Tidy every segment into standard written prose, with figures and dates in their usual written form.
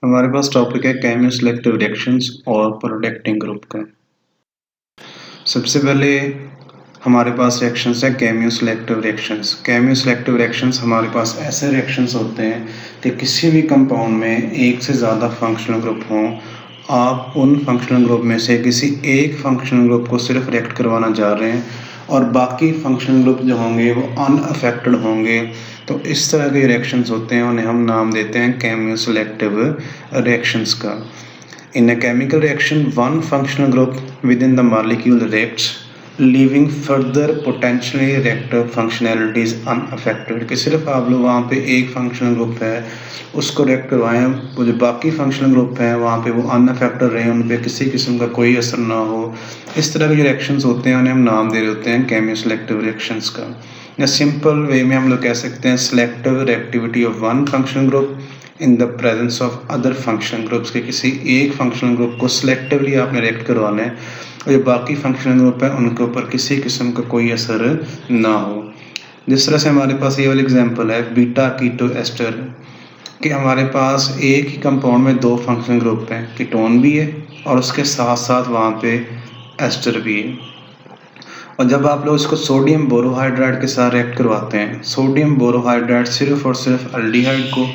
हमारे पास टॉपिक है cameo selective reactions और प्रोडक्टिंग ग्रुप का। सबसे पहले हमारे पास रिएक्शंस है cameo selective reactions. Cameo selective reactions हमारे पास ऐसे रिएक्शंस होते हैं कि किसी भी कंपाउंड में एक से ज़्यादा फंक्शनल ग्रुप हों। आप उन फंक्शनल ग्रुप में से किसी एक फंक्शनल ग्रुप को सिर्फ रिएक्ट करवाना चाह रहे हैं और बाकी फंक्शनल ग्रुप जो होंगे वो अनअफेक्टेड होंगे। तो इस तरह के रिएक्शंस होते हैं, उन्हें हम नाम देते हैं केमियो सिलेक्टिव रिएक्शंस का। In a chemical reaction, one functional group within the molecule reacts, leaving further potentially reactive functionalities unaffected। कि सिर्फ आप लोग वहाँ पे एक फंक्शनल ग्रुप है उसको रिएक्ट करवाएं, वो जो बाकी फंक्शनल ग्रुप हैं वहाँ पे वो अनअफेक्टेड रहें, उन पे किसी किस्म का कोई असर ना हो। इस तरह के जो रिएक्शंस होते हैं उन्हें हम नाम दे रहे होते हैं केमियो सिलेक्टिव रिएक्शंस का। या सिंपल वे में हम लोग कह सकते हैं selective reactivity of one functional group in the presence of other functional groups. के किसी एक फंक्शनल ग्रुप को सिलेक्टिवली आपने रिएक्ट करवाना है और जो बाकी फंक्शनल ग्रुप है उनके ऊपर किसी किस्म का कोई असर ना हो। जिस तरह से हमारे पास ये वाली एग्जांपल है बीटा कीटो एस्टर, कि हमारे पास एक ही कंपाउंड में दो फंक्शनल ग्रुप हैं, कीटोन भी है और उसके साथ साथ वहाँ पे एस्टर भी है। और जब आप लोग इसको सोडियम बोरोहाइड्राइड के साथ रिएक्ट करवाते हैं, सोडियम बोरोहाइड्राइड सिर्फ और सिर्फ अल्डिहाइड को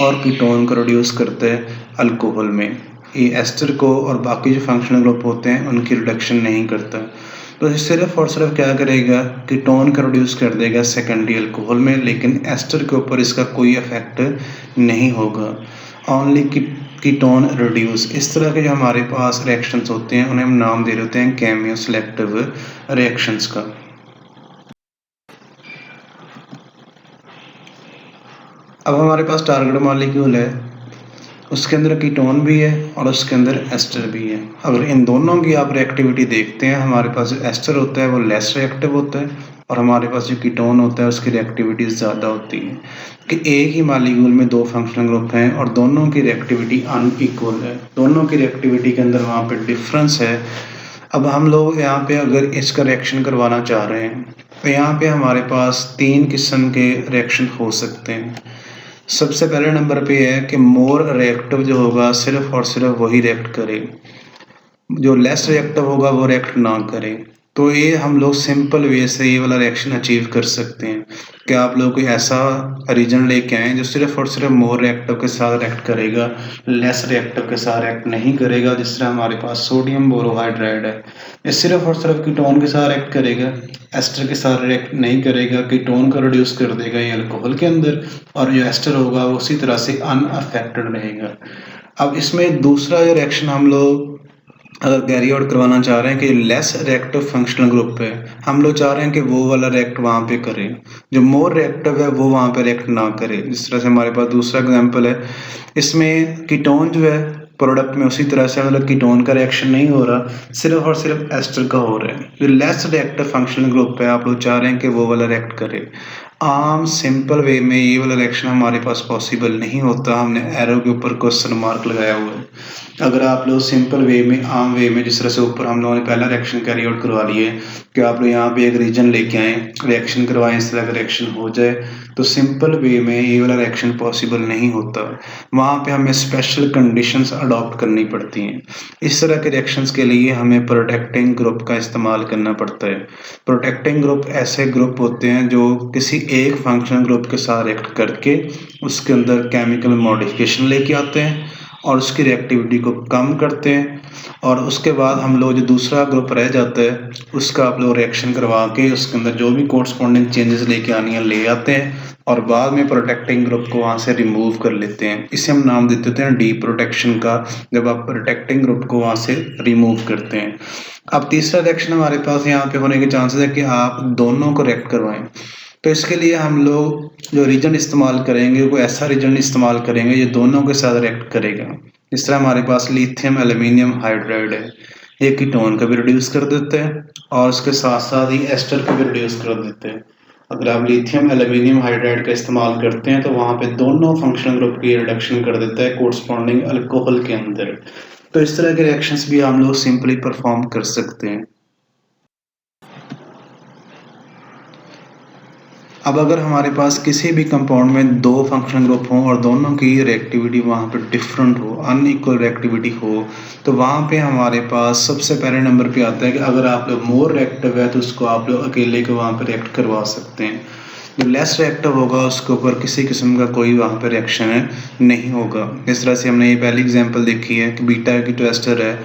और कीटोन को रिड्यूस करते हैं अल्कोहल में। ये एस्टर को और बाकी जो फंक्शनल ग्रुप होते हैं उनकी रिडक्शन नहीं करता। तो ये सिर्फ और सिर्फ क्या करेगा, कीटोन का रिड्यूस कर देगा सेकेंडरी अल्कोहल में, लेकिन एस्टर के ऊपर इसका कोई इफेक्ट नहीं होगा। Only ketone reduce. इस तरह के जो हमारे पास रिएक्शंस होते हैं उन्हें हम नाम दे देते हैं केमियो सिलेक्टिव रिएक्शंस का। अब हमारे पास टारगेट मॉलिक्यूल है, उसके अंदर कीटोन भी है और उसके अंदर एस्टर भी है। अगर इन दोनों की आप रिएक्टिविटी देखते हैं, हमारे पास जो एस्टर होता है वो लेस रिएक्टिव होता है और हमारे पास जो कीटोन होता है उसकी रिएक्टिविटी ज़्यादा होती है। कि एक ही मॉलिक्यूल में दो फंक्शनल ग्रुप हैं और दोनों की रिएक्टिविटी अनइक्वल है, दोनों की रिएक्टिविटी के अंदर वहाँ पे डिफरेंस है। अब हम लोग यहाँ पे अगर इसका रिएक्शन करवाना चाह रहे हैं तो यहाँ पे हमारे पास तीन किस्म के रिएक्शन हो सकते हैं। सबसे पहले नंबर पे है कि मोर रिएक्टिव जो होगा सिर्फ और सिर्फ वही रिएक्ट करे, जो लेस रिएक्टिव होगा वो रिएक्ट ना करे। तो ये हम लोग सिंपल वे से ये वाला रिएक्शन अचीव कर सकते हैं कि आप लोग कोई ऐसा रीजन लेके आए जो सिर्फ और सिर्फ मोर रिएक्टिव के साथ रिएक्ट करेगा, लेस रिएक्टिव के साथ रिएक्ट नहीं करेगा। जिस तरह हमारे पास सोडियम बोरोहाइड्राइड है, ये सिर्फ और सिर्फ कीटोन के साथ रिएक्ट करेगा, एस्टर के साथ रिएक्ट नहीं करेगा, कीटोन को रिड्यूस कर देगा ये अल्कोहल के अंदर, और जो एस्टर होगा वो उसी तरह से अनअफेक्टेड रहेगा। अब इसमें दूसरा जो रिएक्शन हम लोग अगर कैरी आउट करवाना चाह रहे हैं कि लेस रिएक्टिव फंक्शनल ग्रुप है, हम लोग चाह रहे हैं कि वो वाला रिएक्ट वहाँ पे करें, जो मोर रिएक्टिव है वो वहाँ पे रिएक्ट ना करे। जिस तरह से हमारे पास दूसरा एग्जांपल है, इसमें कीटोन जो है प्रोडक्ट में उसी तरह से मतलब कीटोन का रिएक्शन नहीं हो रहा, सिर्फ और सिर्फ एस्टर का हो रहा है। जो लेस रिएक्टिव फंक्शनल ग्रुप है आप लोग चाह रहे हैं कि वो वाला रिएक्ट करे। आम सिंपल वे में ये वाला रिएक्शन हमारे पास पॉसिबल नहीं होता, हमने एरो के ऊपर क्वेश्चन मार्क लगाया हुआ है। अगर आप लोग सिंपल वे में, आम वे में, जिस तरह से ऊपर हम लोगों ने पहला रिएक्शन कैरी आउट करवा लिए कि आप लोग यहाँ पे एक रीजन लेके आए, रिएक्शन करवाएं, इस तरह का रिएक्शन हो जाए, तो सिंपल वे में ये वाला रिएक्शन पॉसिबल नहीं होता। वहाँ पे हमें स्पेशल कंडीशंस अडॉप्ट करनी पड़ती हैं। इस तरह के रिएक्शंस के लिए हमें प्रोटेक्टिंग ग्रुप का इस्तेमाल करना पड़ता है। प्रोटेक्टिंग ग्रुप ऐसे ग्रुप होते हैं जो किसी एक फंक्शनल ग्रुप के साथ रिएक्ट करके उसके अंदर केमिकल मॉडिफिकेशन लेके आते हैं और उसकी रिएक्टिविटी को कम करते हैं, और उसके बाद हम लोग जो दूसरा ग्रुप रह जाता है उसका आप लोग रिएक्शन करवा के उसके अंदर जो भी कोरस्पॉन्डिंग चेंजेस लेके आनी है ले आते हैं और बाद में प्रोटेक्टिंग ग्रुप को वहाँ से रिमूव कर लेते हैं। इसे हम नाम दे देते हैं डी प्रोटेक्शन का, जब आप प्रोटेक्टिंग ग्रुप को वहाँ से रिमूव करते हैं। अब तीसरा रिएक्शन हमारे पास यहाँ पे होने के चांसेस है कि आप दोनों को रिएक्ट करवाएं। तो इसके लिए हम लोग जो रीजन इस्तेमाल करेंगे वो ऐसा रीजन इस्तेमाल करेंगे जो दोनों के साथ रिएक्ट करेगा। इस तरह हमारे पास लिथियम एल्यूमिनियम हाइड्राइड है, ये कीटोन का भी रिड्यूस कर देते हैं और उसके साथ साथ ही एस्टर का भी रिड्यूस कर देते हैं। अगर आप लिथियम एल्यूमिनियम हाइड्राइड का इस्तेमाल करते हैं तो वहाँ पे दोनों फंक्शनल ग्रुप की रिडक्शन कर देता है कोरस्पॉन्डिंग अल्कोहल के अंदर। तो इस तरह के रिएक्शंस भी हम लोग सिंपली परफॉर्म कर सकते हैं। अब अगर हमारे पास किसी भी कंपाउंड में 2 फंक्शनल ग्रुप हों और दोनों की रिएक्टिविटी वहाँ पे डिफरेंट हो, अनइक्वल रिएक्टिविटी हो, तो वहाँ पे हमारे पास सबसे पहले नंबर पे आता है कि अगर आप लोग मोर रिएक्टिव है तो उसको आप लोग अकेले को वहाँ पे रिएक्ट करवा सकते हैं। जो लेस रिएक्टिव होगा उसके ऊपर किसी किस्म का कोई वहाँ पे रिएक्शन नहीं होगा। इस तरह से हमने ये पहली एग्जांपल देखी है कि बीटा कीटो एस्टर है,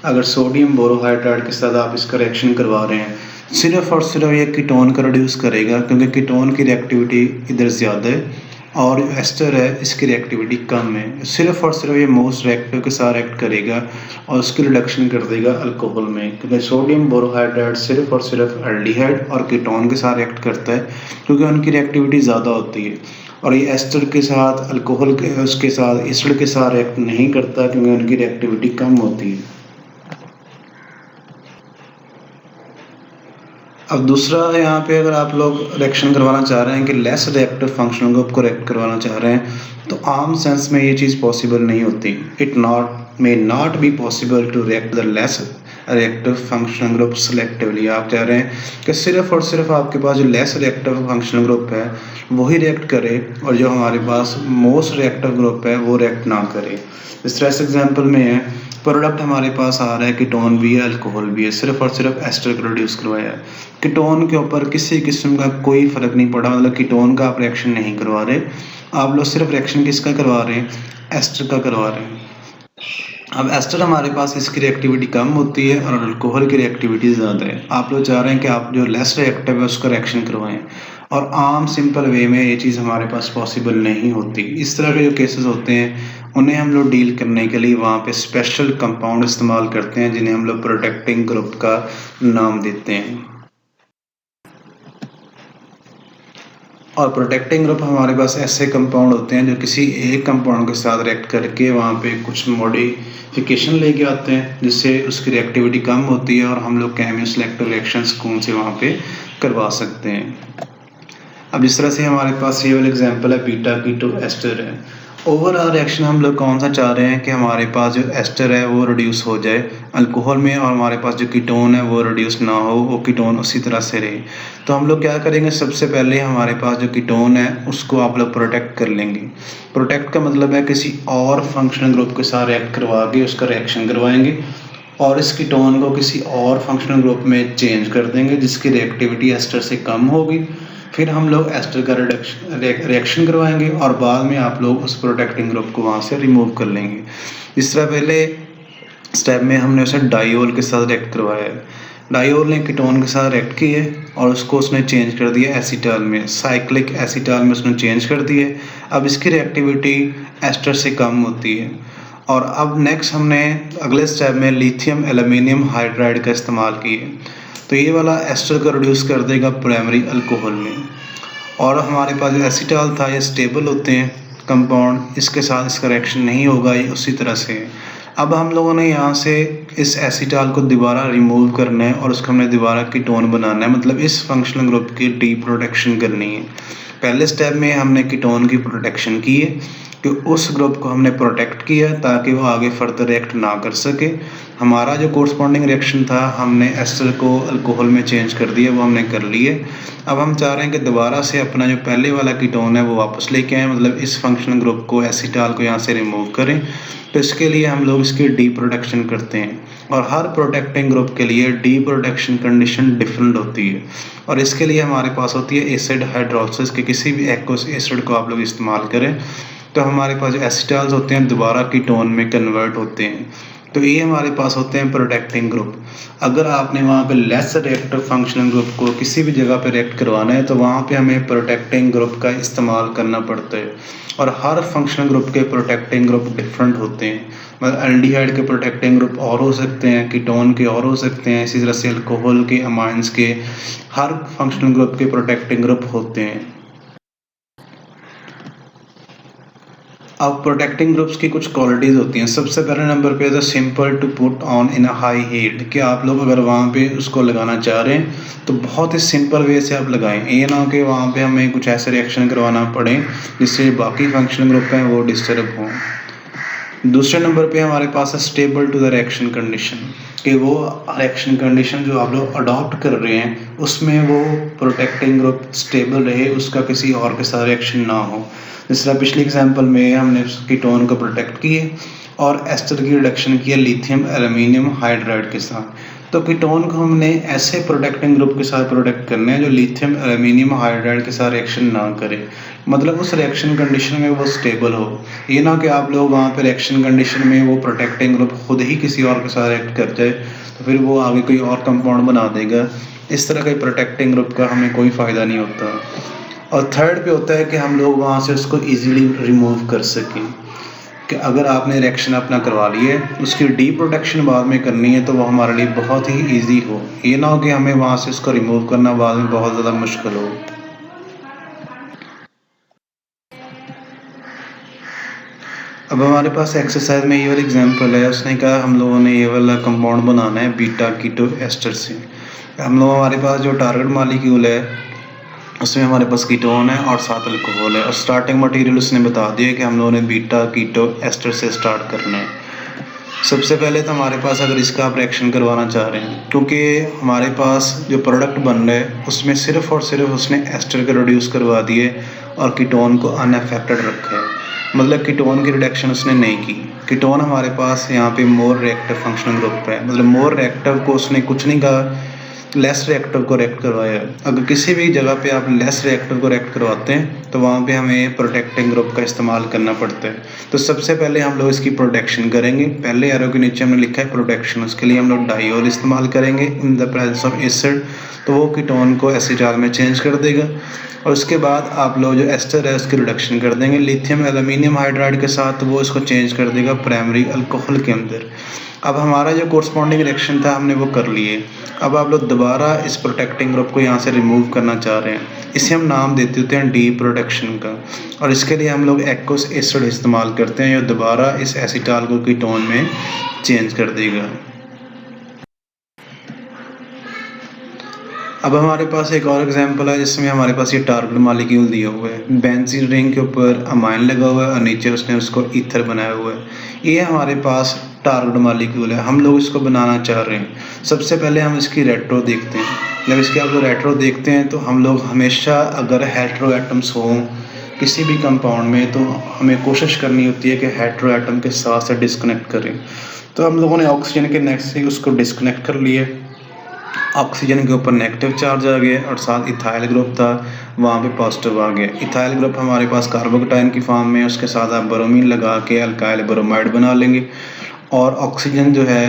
अगर सोडियम बोरोहाइड्राइड के साथ आप इसका रिएक्शन करवा रहे हैं, सिर्फ और सिर्फ ये कीटोन का रिड्यूस करेगा, क्योंकि कीटोन की रिएक्टिविटी इधर ज़्यादा है और जो एस्टर है इसकी रिएक्टिविटी कम है। सिर्फ और सिर्फ ये मोस्ट रिएक्टिव के साथ रिएक्ट करेगा और उसकी रिडक्शन कर देगा अल्कोहल में, क्योंकि सोडियम बोरोहाइड्राइड सिर्फ और सिर्फ एल्डिहाइड और कीटोन के साथ रिएक्ट करता है क्योंकि उनकी रिएक्टिविटी ज़्यादा होती है। और ये एस्टर के साथ अल्कोहल के उसके साथ एसिड के साथ रिएक्ट नहीं करता क्योंकि उनकी रिएक्टिविटी कम होती है। अब दूसरा यहाँ पे अगर आप लोग रिएक्शन करवाना चाह रहे हैं कि लेस रिएक्टिव फंक्शनल ग्रुप को रिएक्ट करवाना चाह रहे हैं, तो आम सेंस में ये चीज़ पॉसिबल नहीं होती। May not be possible to react the less reactive functional group selectively. आप चाह रहे हैं कि सिर्फ और सिर्फ आपके पास जो लेस रिएक्टिव फंक्शनल ग्रुप है वही रिएक्ट करे और जो हमारे पास मोस्ट रिएक्टिव ग्रुप है वो रिएक्ट ना करे। इस तरह से एग्जाम्पल में है, प्रोडक्ट हमारे पास आ रहा है, कीटोन भी है अल्कोहल भी है, सिर्फ और सिर्फ एस्टर को रिड्यूस करवाया है। कीटोन के ऊपर किसी किस्म का कोई फ़र्क नहीं पड़ा, मतलब कीटोन का आप रिएक्शन नहीं करवा रहे, आप लोग सिर्फ रिएक्शन किसका करवा रहे हैं, एस्टर का करवा रहे हैं। अब एस्टर हमारे पास इसकी रिएक्टिविटी कम होती है और अल्कोहल की रिएक्टिविटी ज़्यादा है। आप लोग चाह रहे हैं कि आप जो लेस रिएक्टिव है उसका रिएक्शन करवाएं और आम सिंपल वे में ये चीज़ हमारे पास पॉसिबल नहीं होती। इस तरह के जो केसेस होते हैं उन्हें हम लोग डील करने के लिए वहाँ पे स्पेशल कंपाउंड इस्तेमाल करते हैं जिन्हें हम लोग प्रोटेक्टिंग ग्रुप का नाम देते हैं। और प्रोटेक्टिंग ग्रुप हमारे पास ऐसे कंपाउंड होते हैं जो किसी एक कंपाउंड के साथ रिएक्ट करके वहाँ पे कुछ मॉडिफिकेशन लेके आते हैं जिससे उसकी रिएक्टिविटी कम होती है और हम लोग केमियो सिलेक्टिव रिएक्शन कौन से वहाँ पे करवा सकते हैं। अब जिस तरह से हमारे पास ये वाला एग्जांपल है, बीटा कीटो एस्टर है। ओवरऑल रिएक्शन हम लोग कौन सा चाह रहे हैं कि हमारे पास जो एस्टर है वो रिड्यूस हो जाए अल्कोहल में और हमारे पास जो कीटोन है वो रिड्यूस ना हो, वो कीटोन उसी तरह से रहे। तो हम लोग क्या करेंगे, सबसे पहले हमारे पास जो कीटोन है उसको आप लोग प्रोटेक्ट कर लेंगे। प्रोटेक्ट का मतलब है किसी और फंक्शनल ग्रुप के साथ रिएक्ट करवा के उसका रिएक्शन करवाएंगे और इस कीटोन को किसी और फंक्शनल ग्रुप में चेंज कर देंगे जिसकी रिएक्टिविटी एस्टर से कम होगी। फिर हम लोग एस्टर का रिएक्शन करवाएंगे और बाद में आप लोग उस प्रोटेक्टिंग ग्रुप को वहाँ से रिमूव कर लेंगे। इस तरह पहले स्टेप में हमने उसे डाइओल के साथ रिएक्ट करवाया है। डाइओल ने कीटोन के साथ रिएक्ट किए और उसको उसने चेंज कर दिया एसीटाल में, साइक्लिक एसीटाल में उसने चेंज कर दिए। अब इसकी रिएक्टिविटी एस्टर से कम होती है। और अब नेक्स्ट हमने अगले स्टेप में लिथियम एल्यूमिनियम हाइड्राइड का इस्तेमाल किए, तो ये वाला एस्टर को रिड्यूस कर देगा प्राइमरी अल्कोहल में। और हमारे पास जो एसीटाल था ये स्टेबल होते हैं कंपाउंड, इसके साथ इसका रिएक्शन नहीं होगा, ये उसी तरह से। अब हम लोगों ने यहाँ से इस एसीटाल को दोबारा रिमूव करना है और उसको हमने दोबारा कीटोन बनाना है, मतलब इस फंक्शनल ग्रुप की डी प्रोटेक्शन करनी है। पहले स्टेप में हमने कीटोन की प्रोटेक्शन की है कि उस ग्रुप को हमने प्रोटेक्ट किया ताकि वो आगे फर्दर रिएक्ट ना कर सके। हमारा जो कोरस्पॉन्डिंग रिएक्शन था हमने एस्टर को अल्कोहल में चेंज कर दिया, वो हमने कर लिए। अब हम चाह रहे हैं कि दोबारा से अपना जो पहले वाला कीटोन है वो वापस लेके आएँ, मतलब इस फंक्शनल ग्रुप को एसीटाल को यहाँ से रिमूव करें। तो इसके लिए हम लोग इसकी डी प्रोटेक्शन करते हैं और हर प्रोटेक्टिंग ग्रुप के लिए डी प्रोटेक्शन कंडीशन डिफरेंट होती है और इसके लिए हमारे पास होती है एसिड हाइड्रोलिसिस के किसी भी एक्वस एसिड को आप लोग इस्तेमाल करें तो हमारे पास जो एसीटाल्स होते हैं दोबारा कीटोन में कन्वर्ट होते हैं। तो ये हमारे पास होते हैं प्रोटेक्टिंग ग्रुप। अगर आपने वहाँ पे लेस रिएक्टिव फंक्शनल ग्रुप को किसी भी जगह पे रिएक्ट करवाना है तो वहाँ पे हमें प्रोटेक्टिंग ग्रुप का इस्तेमाल करना पड़ता है और हर फंक्शनल ग्रुप के प्रोटेक्टिंग ग्रुप डिफरेंट होते हैं। मतलब एल्डिहाइड के प्रोटेक्टिंग ग्रुप और हो सकते हैं, कीटोन के और हो सकते हैं, इसी तरह से अल्कोहल के, अमाइंस के, हर फंक्शनल ग्रुप के प्रोटेक्टिंग ग्रुप होते हैं। अब प्रोटेक्टिंग ग्रुप्स की कुछ क्वालिटीज़ होती हैं। सबसे पहले नंबर पे है simple to put on in a high heat, कि आप लोग अगर वहाँ पे उसको लगाना चाह रहे हैं तो बहुत ही सिंपल वे से आप लगाएं। ये ना हो कि वहाँ पे हमें कुछ ऐसे रिएक्शन करवाना पड़े जिससे बाकी फंक्शनल ग्रुप हैं वो डिस्टर्ब हों। दूसरे नंबर पे हमारे पास है stable to the reaction condition, कि वो रिएक्शन कंडीशन जो आप लोग अडॉप्ट कर रहे हैं उसमें वो प्रोटेक्टिंग ग्रुप स्टेबल रहे, उसका किसी और के साथ रिएक्शन ना हो। जिस तरह पिछले एग्जांपल में हमने कीटोन को प्रोटेक्ट किए और एस्टर की रिडक्शन किया लिथियम एल्यूमिनियम हाइड्राइड के साथ। तो कीटोन को हमने ऐसे प्रोटेक्टिंग ग्रुप के साथ प्रोटेक्ट करने हैं जो लिथियम एल्यूमिनियम हाइड्राइड के साथ रिएक्शन ना करे, मतलब उस रिएक्शन कंडीशन में वो स्टेबल हो। ये ना कि आप लोग वहाँ पे रिएक्शन कंडीशन में वो प्रोटेक्टिंग ग्रुप खुद ही किसी और के साथ रिएक्ट कर जाए तो फिर वो आगे कोई और कंपाउंड बना देगा। इस तरह का प्रोटेक्टिंग ग्रुप का हमें कोई फ़ायदा नहीं होता। और थर्ड पे होता है कि हम लोग वहाँ से उसको ईजिली रिमूव कर सकें, कि अगर आपने रिएक्शन अपना करवा ली है उसकी डी प्रोटेक्शन बाद में करनी है तो वो हमारे लिए बहुत ही ईजी हो। ये ना हो कि हमें वहाँ से उसको रिमूव करना बाद में बहुत ज़्यादा मुश्किल हो। अब हमारे पास एक्सरसाइज में ये वाला एग्जांपल है, उसने कहा हम लोगों ने ये वाला कंपाउंड बनाना है बीटा कीटो एस्टर से। हम लोग हमारे पास जो टारगेट मॉलिक्यूल है उसमें हमारे पास कीटोन है और साथ अल्कोहल है और स्टार्टिंग मटेरियल उसने बता दिया कि हम लोगों ने बीटा कीटो एस्टर से स्टार्ट करना है। सबसे पहले तो हमारे पास अगर इसका आप रिएक्शन करवाना चाह रहे हैं, क्योंकि हमारे पास जो प्रोडक्ट बन रहा है उसमें सिर्फ और सिर्फ उसने एस्टर के रिड्यूस करवा दिए और कीटोन को अनअफेक्टेड रखा है, मतलब कीटोन की रिडक्शन उसने नहीं की। कीटोन हमारे पास यहाँ पे मोर रिएक्टिव फंक्शनल ग्रुप है, मतलब मोर रिएक्टिव को उसने कुछ नहीं कहा, लेस रिएक्टिव को रिएक्ट करवाया। अगर किसी भी जगह पे आप लेस रिएक्टिव को रिएक्ट करवाते हैं तो वहाँ पे हमें प्रोटेक्टिंग ग्रुप का इस्तेमाल करना पड़ता है। तो सबसे पहले हम लोग इसकी प्रोटेक्शन करेंगे। पहले एरो के नीचे हमने लिखा है प्रोटेक्शन, उसके लिए हम लोग डायोल इस्तेमाल करेंगे in the presence of acid, तो वो कीटोन को एसिटाल में चेंज कर देगा। और उसके बाद आप लोग जो एस्टर है उसकी रिडक्शन कर देंगे लिथियम एल्यूमिनियम हाइड्राइड के साथ, तो वो इसको चेंज कर देगा प्राइमरी अल्कोहल के अंदर। अब हमारा जो कोरस्पॉन्डिंग रिएक्शन था हमने वो कर लिए। अब आप लोग दोबारा इस प्रोटेक्टिंग ग्रुप को यहाँ से रिमूव करना चाह रहे हैं, इसे हम नाम देते होते हैं डी प्रोटेक्शन का, और इसके लिए हम लोग एक्वस एसिड इस्तेमाल करते हैं जो दोबारा इस एसिटाल को कीटोन में चेंज कर देगा। अब हमारे पास एक और एग्जांपल है जिसमें हमारे पास ये टारगेट मॉलिक्यूल दिया हुआ है, बेंजीन रिंग के ऊपर अमाइन लगा हुआ है और नीचे उसने उसको ईथर बनाया हुआ है। ये हमारे पास टारगेट मॉलिक्यूल है, हम लोग इसको बनाना चाह रहे हैं। सबसे पहले हम इसकी रेट्रो देखते हैं। जब इसके आप लोग रेट्रो देखते हैं तो हम लोग हमेशा अगर हेट्रो एटम्स हों किसी भी कंपाउंड में तो हमें कोशिश करनी होती है कि हेट्रो एटम के साथ से डिस्कनेक्ट करें। तो हम लोगों ने ऑक्सीजन के नेक्स्ट से उसको डिस्कनेक्ट कर लिए, ऑक्सीजन के ऊपर नेगेटिव चार्ज आ गया और साथ इथाइल ग्रुप था वहाँ पे पॉजिटिव आ गया। इथाइल ग्रुप हमारे पास कार्बोकेटाइन की फॉर्म में, उसके साथ आप ब्रोमीन लगा के अल्काइल ब्रोमाइड बना लेंगे और ऑक्सीजन जो है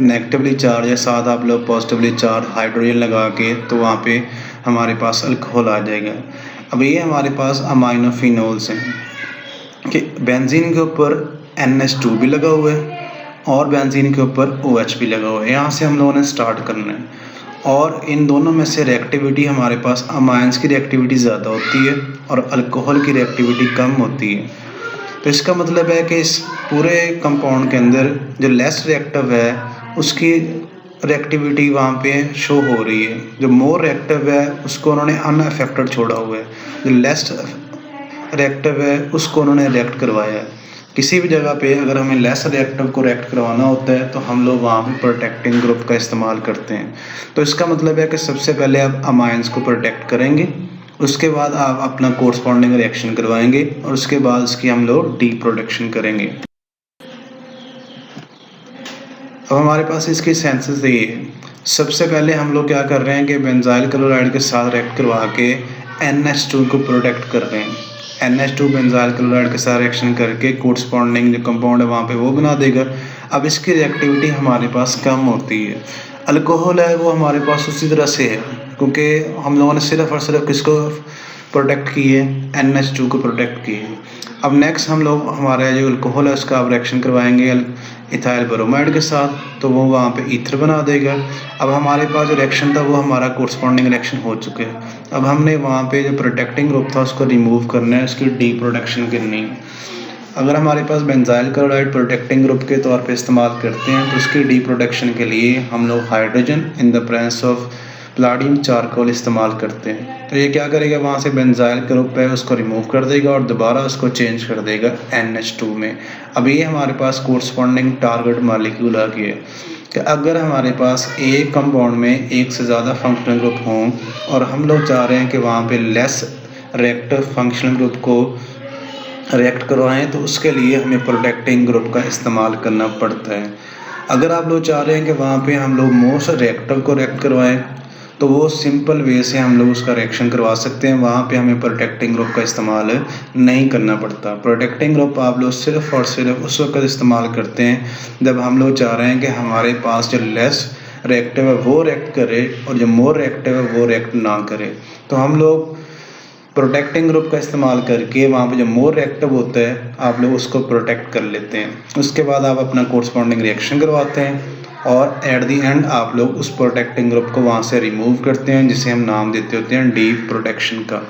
नेगेटिवली चार्ज है, साथ आप लोग पॉजिटिवली चार्ज हाइड्रोजन लगा के तो वहाँ पे हमारे पास अल्कोहल आ जाएगा। अब ये हमारे पास अमाइनो फिनोल्स हैं कि बेंजीन के ऊपर NH2 भी लगा हुआ है और बेंजीन के ऊपर OH भी लगा हुआ है। यहाँ से हम लोगों ने स्टार्ट करना है और इन दोनों में से रिएक्टिविटी हमारे पास अमाइंस की रिएक्टिविटी ज़्यादा होती है और अल्कोहल की रिएक्टिविटी कम होती है। तो इसका मतलब है कि इस पूरे कंपाउंड के अंदर जो लेस रिएक्टिव है उसकी रिएक्टिविटी वहाँ पे शो हो रही है, जो मोर रिएक्टिव है उसको उन्होंने अनअफेक्टेड छोड़ा हुआ है, जो लेस रिएक्टिव है उसको उन्होंने रिएक्ट करवाया है। किसी भी जगह पे अगर हमें लेस रिएक्टिव को रिएक्ट करवाना होता है तो हम लोग वहाँ पे प्रोटेक्टिंग ग्रुप का इस्तेमाल करते हैं। तो इसका मतलब है कि सबसे पहले आप अमाइंस को प्रोटेक्ट करेंगे, उसके बाद आप अपना कोरस्पॉन्डिंग रिएक्शन करवाएंगे और उसके बाद उसकी हम लोग डी प्रोटेक्शन करेंगे। अब हमारे पास इसकी सेंसेस ये है। सबसे पहले हम लोग क्या कर रहे हैं कि बेंजाइल क्लोराइड के साथ रिएक्ट करवा के NH2 को प्रोटेक्ट कर रहे हैं। NH2 बेंजाइल क्लोराइड के साथ रिएक्शन करके कोरस्पॉन्डिंग जो कंपाउंड है वहाँ पे वो बना देगा। अब इसकी रिएक्टिविटी हमारे पास कम होती है। अल्कोहल है वो हमारे पास उसी तरह से है, क्योंकि हम लोगों ने सिर्फ और सिर्फ किसको प्रोटेक्ट किए, NH2 को प्रोटेक्ट किए। अब नेक्स्ट हम लोग हमारा जो अल्कोहल है उसका आप रिएक्शन करवाएंगे इथाइल ब्रोमाइड के साथ, तो वो वहाँ पे ईथर बना देगा। अब हमारे पास जो रिएक्शन था वो हमारा कोरस्पॉन्डिंग रिएक्शन हो चुके हैं। अब हमने वहाँ पे जो प्रोटेक्टिंग ग्रुप था उसको रिमूव करना है, उसकी डी प्रोटेक्शन करनी है। अगर हमारे पास बेंजाइल क्लोराइड प्रोटेक्टिंग ग्रुप के तौर पे इस्तेमाल करते हैं तो उसकी डी प्रोटेक्शन के लिए हम लोग hydrogen in the presence of platinum charcoal इस्तेमाल करते हैं। तो ये क्या करेगा, वहाँ से बेंजाइल ग्रुप है उसको रिमूव कर देगा और दोबारा उसको चेंज कर देगा NH2 में। अब ये हमारे पास कोरस्पॉन्डिंग टारगेट मॉलिक्यूल आ गया है। कि अगर हमारे पास एक कंपाउंड में एक से ज़्यादा फंक्शनल ग्रुप हों और हम लोग चाह रहे हैं कि वहाँ पे लेस रिएक्टिव फंक्शनल ग्रुप को रिएक्ट करवाएं, तो उसके लिए हमें प्रोटेक्टिंग ग्रुप का इस्तेमाल करना पड़ता है। अगर आप लोग चाह रहे हैं कि वहाँ पे हम लोग मोस्ट रिएक्टिव को रिएक्ट करवाएं, तो वो सिंपल वे से हम लोग उसका रिएक्शन करवा सकते हैं। वहाँ पे हमें प्रोटेक्टिंग ग्रुप का इस्तेमाल नहीं करना पड़ता। प्रोटेक्टिंग ग्रुप आप लोग सिर्फ़ और सिर्फ उस वक्त इस्तेमाल करते हैं जब हम लोग चाह रहे हैं कि हमारे पास जो लेस रिएक्टिव है वो रिएक्ट करे और जो मोर रिएक्टिव है वो रिएक्ट ना करे। तो हम लोग प्रोटेक्टिंग ग्रुप का इस्तेमाल करके वहाँ पे जो मोर रिएक्टिव होता है आप लोग उसको प्रोटेक्ट कर लेते हैं। उसके बाद आप अपना कोरस्पॉन्डिंग रिएक्शन करवाते हैं और एट द एंड आप लोग उस प्रोटेक्टिंग ग्रुप को वहाँ से रिमूव करते हैं, जिसे हम नाम देते होते हैं डी प्रोटेक्शन का।